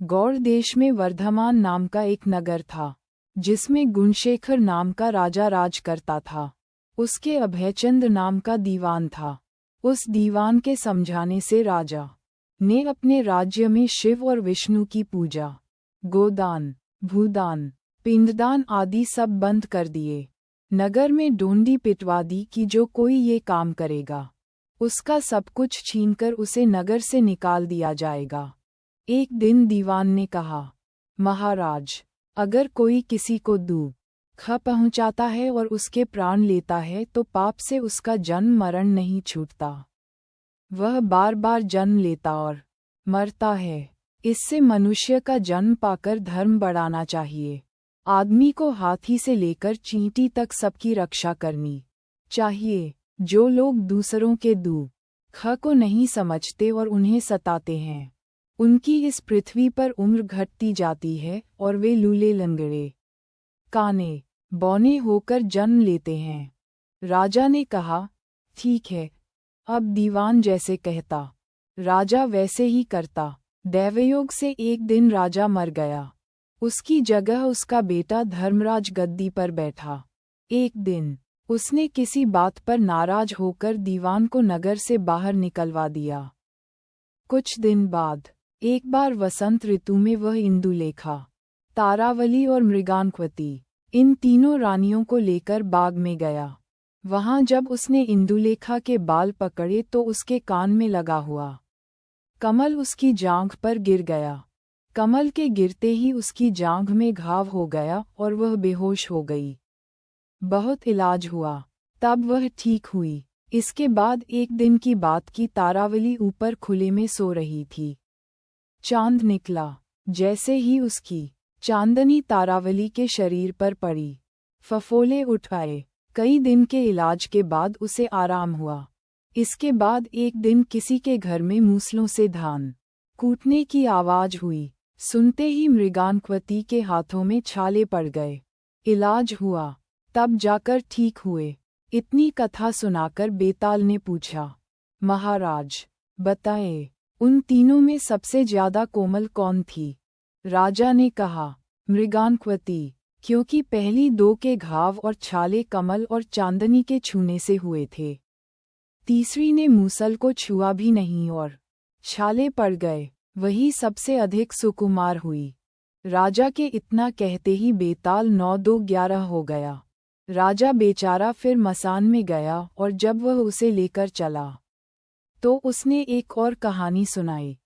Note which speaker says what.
Speaker 1: गौड़ देश में वर्धमान नाम का एक नगर था, जिसमें गुणशेखर नाम का राजा राज करता था। उसके अभयचंद नाम का दीवान था। उस दीवान के समझाने से राजा ने अपने राज्य में शिव और विष्णु की पूजा, गोदान, भूदान, पिंडदान आदि सब बंद कर दिए। नगर में डोंडी पिटवा दी कि जो कोई ये काम करेगा, उसका सब कुछ छीनकर उसे नगर से निकाल दिया जाएगा। एक दिन दीवान ने कहा, महाराज, अगर कोई किसी को दुख पहुंचाता है और उसके प्राण लेता है तो पाप से उसका जन्म मरण नहीं छूटता। वह बार बार जन्म लेता और मरता है। इससे मनुष्य का जन्म पाकर धर्म बढ़ाना चाहिए। आदमी को हाथी से लेकर चींटी तक सबकी रक्षा करनी चाहिए। जो लोग दूसरों के दुख को नहीं समझते और उन्हें सताते हैं, उनकी इस पृथ्वी पर उम्र घटती जाती है और वे लूले लंगड़े, काने, बौने होकर जन्म लेते हैं। राजा ने कहा, ठीक है, अब दीवान जैसे कहता, राजा वैसे ही करता। दैवयोग से एक दिन राजा मर गया। उसकी जगह उसका बेटा धर्मराज गद्दी पर बैठा। एक दिन उसने किसी बात पर नाराज होकर दीवान को नगर से बाहर निकलवा दिया। कुछ दिन बाद एक बार वसंत ऋतु में वह इंदुलेखा, तारावली और मृगानक्वती, इन तीनों रानियों को लेकर बाग में गया। वहां जब उसने इंदुलेखा के बाल पकड़े तो उसके कान में लगा हुआ कमल उसकी जांघ पर गिर गया। कमल के गिरते ही उसकी जांघ में घाव हो गया और वह बेहोश हो गई। बहुत इलाज हुआ, तब वह ठीक हुई। इसके बाद एक दिन की बात की तारावली ऊपर खुले में सो रही थी। चांद निकला। जैसे ही उसकी चांदनी तारावली के शरीर पर पड़ी, फफोले उठ आए। कई दिन के इलाज के बाद उसे आराम हुआ। इसके बाद एक दिन किसी के घर में मूसलों से धान कूटने की आवाज हुई। सुनते ही मृगानक्वती के हाथों में छाले पड़ गए। इलाज हुआ, तब जाकर ठीक हुए। इतनी कथा सुनाकर बेताल ने पूछा, महाराज, बताएं, उन तीनों में सबसे ज्यादा कोमल कौन थी? राजा ने कहा, मृगानक्वती, क्योंकि पहली दो के घाव और छाले कमल और चांदनी के छूने से हुए थे। तीसरी ने मूसल को छुआ भी नहीं और छाले पड़ गए, वही सबसे अधिक सुकुमार हुई। राजा के इतना कहते ही बेताल 9-2-11 हो गया। राजा बेचारा फिर मसान में गया और जब वह उसे लेकर चला, तो उसने एक और कहानी सुनाई।